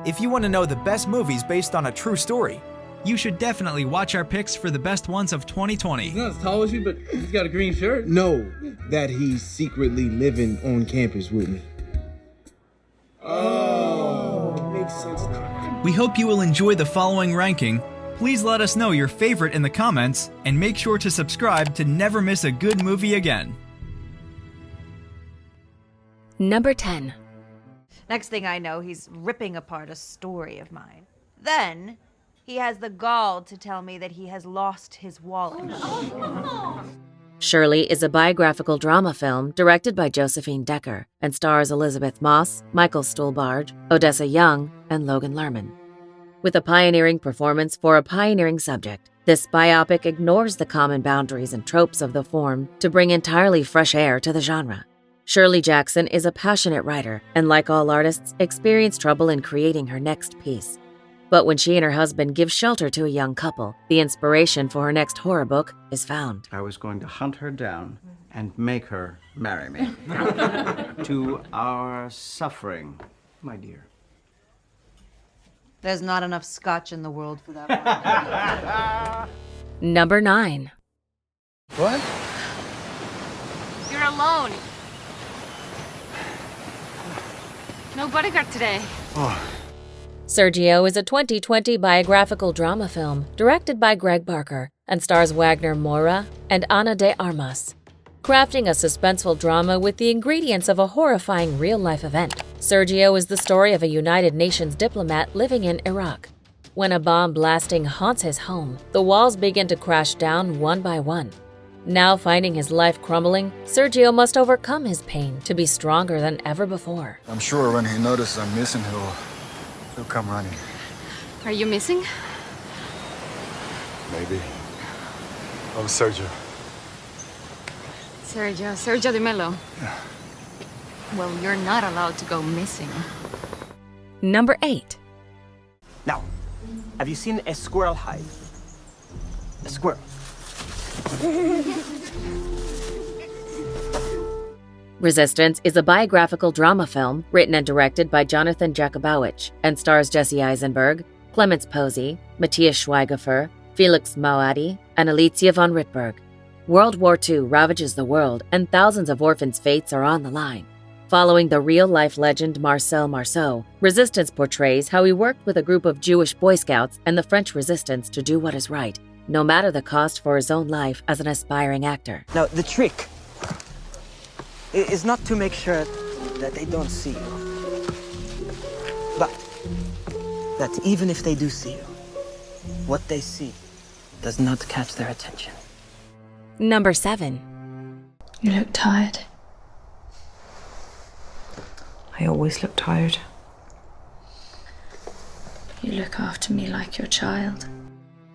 If you want to know the best movies based on a true story, you should definitely watch our picks for the best ones of 2020. He's not as tall as you, but he's got a green shirt. No, that he's secretly living on campus with me. Oh, makes sense now. We hope you will enjoy the following ranking. Please let us know your favorite in the comments, and make sure to subscribe to never miss a good movie again. Number 10. Next thing I know, he's ripping apart a story of mine. Then, he has the gall to tell me that he has lost his wallet. Shirley is a biographical drama film directed by Josephine Decker and stars Elizabeth Moss, Michael Stuhlbarg, Odessa Young, and Logan Lerman. With a pioneering performance for a pioneering subject, this biopic ignores the common boundaries and tropes of the form to bring entirely fresh air to the genre. Shirley Jackson is a passionate writer and, like all artists, experienced trouble in creating her next piece. But when she and her husband give shelter to a young couple, the inspiration for her next horror book is found. I was going to hunt her down and make her marry me. To our suffering, my dear. There's not enough scotch in the world for that one. Number 9. What? You're alone. No bodyguard today. Oh. Sergio is a 2020 biographical drama film directed by Greg Barker and stars Wagner Moura and Ana de Armas. Crafting a suspenseful drama with the ingredients of a horrifying real-life event, Sergio is the story of a United Nations diplomat living in Iraq. When a bomb blasting haunts his home, the walls begin to crash down one by one. Now finding his life crumbling, Sergio must overcome his pain to be stronger than ever before. I'm sure when he notices I'm missing, he'll come running. Are you missing? Maybe. I'm Sergio. Sergio de Mello. Yeah. Well, you're not allowed to go missing. Number 8. Now, have you seen a squirrel hide? A squirrel. Resistance is a biographical drama film written and directed by Jonathan Jakubowicz and stars Jesse Eisenberg, Clemens Posey, Matthias Schweighöfer, Felix Moati, and Alicia von Rittberg. World War II ravages the world, and thousands of orphans' fates are on the line. Following the real-life legend Marcel Marceau, Resistance portrays how he worked with a group of Jewish Boy Scouts and the French Resistance to do what is right, no matter the cost for his own life as an aspiring actor. Now, the trick is not to make sure that they don't see you, but that even if they do see you, what they see does not catch their attention. Number 7. You look tired. I always look tired. You look after me like your child.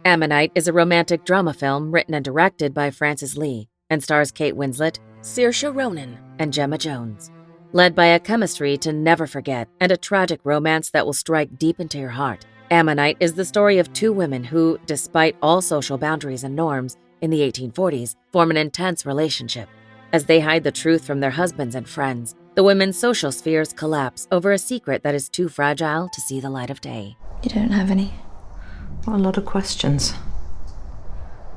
Ammonite is a romantic drama film written and directed by Francis Lee and stars Kate Winslet, Saoirse Ronan, and Gemma Jones. Led by a chemistry to never forget and a tragic romance that will strike deep into your heart, Ammonite is the story of two women who, despite all social boundaries and norms in the 1840s, form an intense relationship. As they hide the truth from their husbands and friends, the women's social spheres collapse over a secret that is too fragile to see the light of day. You don't have any? What a lot of questions.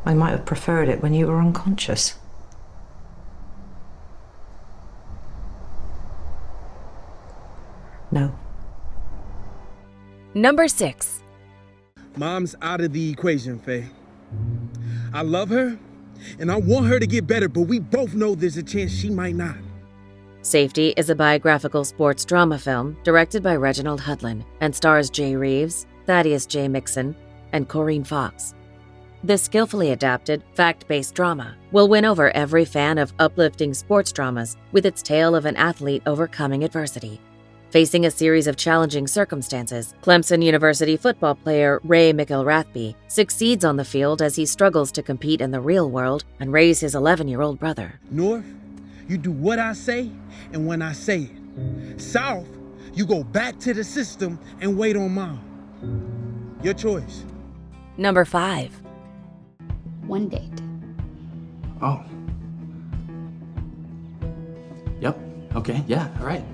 I might have preferred it when you were unconscious. No. Number 6. Mom's out of the equation, Faye. I love her, and I want her to get better, but we both know there's a chance she might not. Safety is a biographical sports drama film directed by Reginald Hudlin and stars Jay Reeves, Thaddeus J. Mixon, and Corinne Fox. This skillfully adapted, fact-based drama will win over every fan of uplifting sports dramas with its tale of an athlete overcoming adversity. Facing a series of challenging circumstances, Clemson University football player Ray McIlrathby succeeds on the field as he struggles to compete in the real world and raise his 11-year-old brother. North, you do what I say and when I say it. South, you go back to the system and wait on Mom. Your choice. Number 5. One date. Oh. Yep. Okay. Yeah. All right.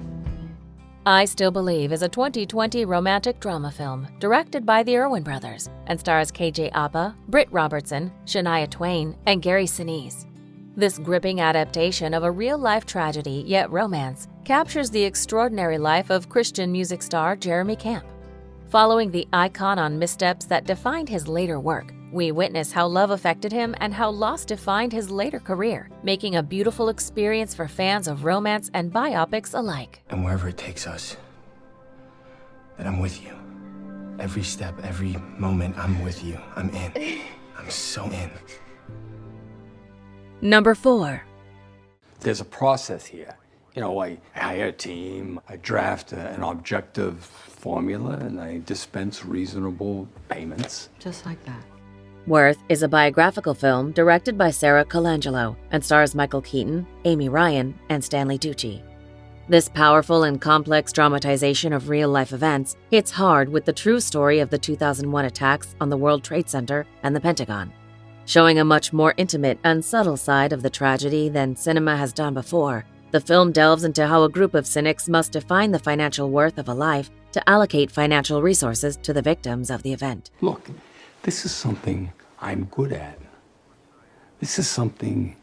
I Still Believe is a 2020 romantic drama film directed by the Irwin brothers and stars KJ Apa, Britt Robertson, Shania Twain, and Gary Sinise. This gripping adaptation of a real-life tragedy yet romance captures the extraordinary life of Christian music star Jeremy Camp. Following the icon on missteps that defined his later work, we witness how love affected him and how loss defined his later career, making a beautiful experience for fans of romance and biopics alike. And wherever it takes us, that I'm with you. Every step, every moment, I'm with you. I'm in. I'm so in. Number 4. There's a process here. You know, I hire a team, I draft an objective formula, and I dispense reasonable payments. Just like that. Worth is a biographical film directed by Sarah Colangelo and stars Michael Keaton, Amy Ryan, and Stanley Tucci. This powerful and complex dramatization of real-life events hits hard with the true story of the 2001 attacks on the World Trade Center and the Pentagon. Showing a much more intimate and subtle side of the tragedy than cinema has done before, the film delves into how a group of cynics must define the financial worth of a life to allocate financial resources to the victims of the event. Look, this is something I'm good at. This is something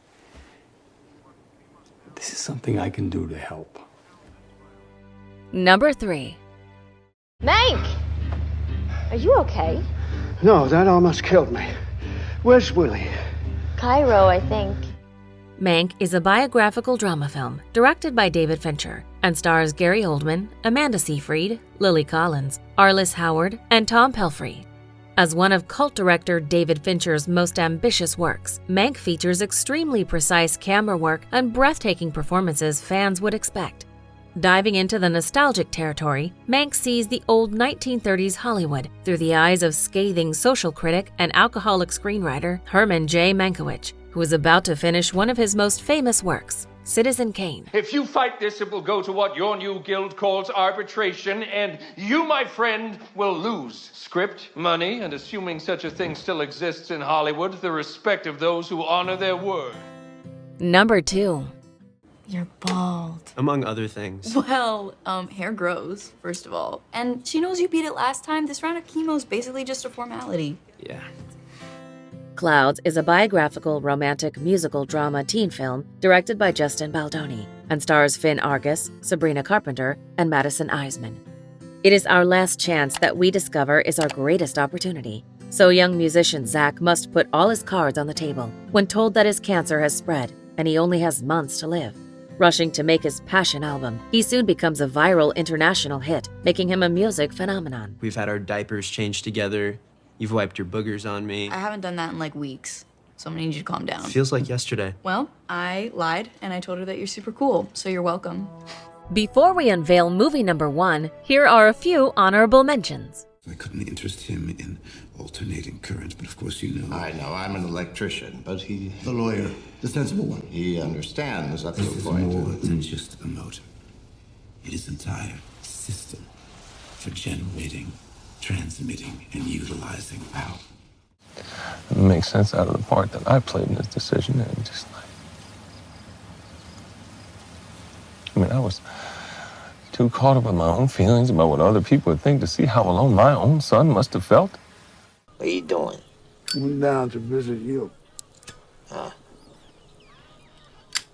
I can do to help. Number 3. Mank! Are you okay? No, that almost killed me. Where's Willie? Cairo, I think. Mank is a biographical drama film directed by David Fincher and stars Gary Oldman, Amanda Seyfried, Lily Collins, Arliss Howard, and Tom Pelphrey. As one of cult director David Fincher's most ambitious works, Mank features extremely precise camera work and breathtaking performances fans would expect. Diving into the nostalgic territory, Mank sees the old 1930s Hollywood through the eyes of scathing social critic and alcoholic screenwriter Herman J. Mankiewicz, who is about to finish one of his most famous works, Citizen Kane. If you fight this, it will go to what your new guild calls arbitration, and you, my friend, will lose. Script, money, and assuming such a thing still exists in Hollywood, the respect of those who honor their word. Number 2. You're bald. Among other things. Well, hair grows, first of all. And she knows you beat it last time. This round of chemo's basically just a formality. Yeah. Clouds is a biographical romantic musical drama teen film directed by Justin Baldoni and stars Finn Argus, Sabrina Carpenter, and Madison Eisman. It is our last chance that we discover is our greatest opportunity. So young musician Zach must put all his cards on the table when told that his cancer has spread and he only has months to live. Rushing to make his passion album, he soon becomes a viral international hit, making him a music phenomenon. We've had our diapers changed together. You've wiped your boogers on me. I haven't done that in like weeks, so I'm gonna need you to calm down. Feels like yesterday. Well, I lied and I told her that you're super cool, so you're welcome. Before we unveil movie number 1, here are a few honorable mentions. I couldn't interest him in alternating current, but of course you know. I know, I'm an electrician, but the lawyer, the sensible one. He understands up to a point. This is more than just a motor. It is an entire system for generating, transmitting, and utilizing power. It makes sense out of the part that I played in this decision, and just like, I was too caught up in my own feelings about what other people would think to see how alone my own son must have felt. What are you doing? Coming down to visit you. Huh?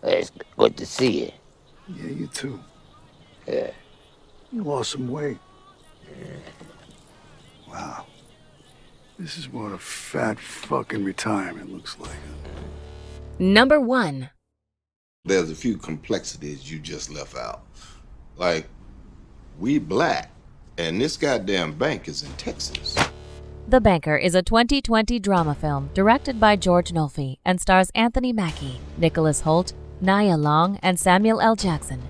It's good to see you. Yeah, you too. Yeah. You lost some weight. Wow. This is what a fat fucking retirement looks like. Number 1. There's a few complexities you just left out. Like, we black, and this goddamn bank is in Texas. The Banker is a 2020 drama film directed by George Nolfi and stars Anthony Mackie, Nicholas Hoult, Nia Long, and Samuel L. Jackson.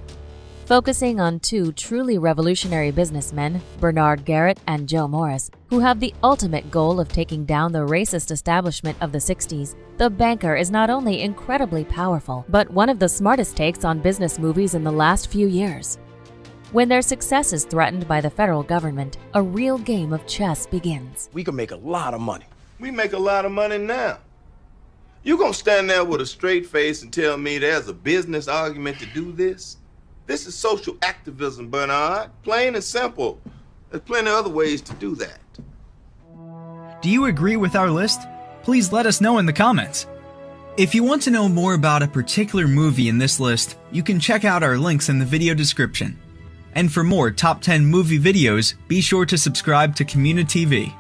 Focusing on two truly revolutionary businessmen, Bernard Garrett and Joe Morris, who have the ultimate goal of taking down the racist establishment of the 60s, The Banker is not only incredibly powerful, but one of the smartest takes on business movies in the last few years. When their success is threatened by the federal government, a real game of chess begins. We can make a lot of money. We make a lot of money now. You gonna stand there with a straight face and tell me there's a business argument to do this? This is social activism, Bernard. Plain and simple. There's plenty of other ways to do that. Do you agree with our list? Please let us know in the comments. If you want to know more about a particular movie in this list, you can check out our links in the video description. And for more top 10 movie videos, be sure to subscribe to communiTV.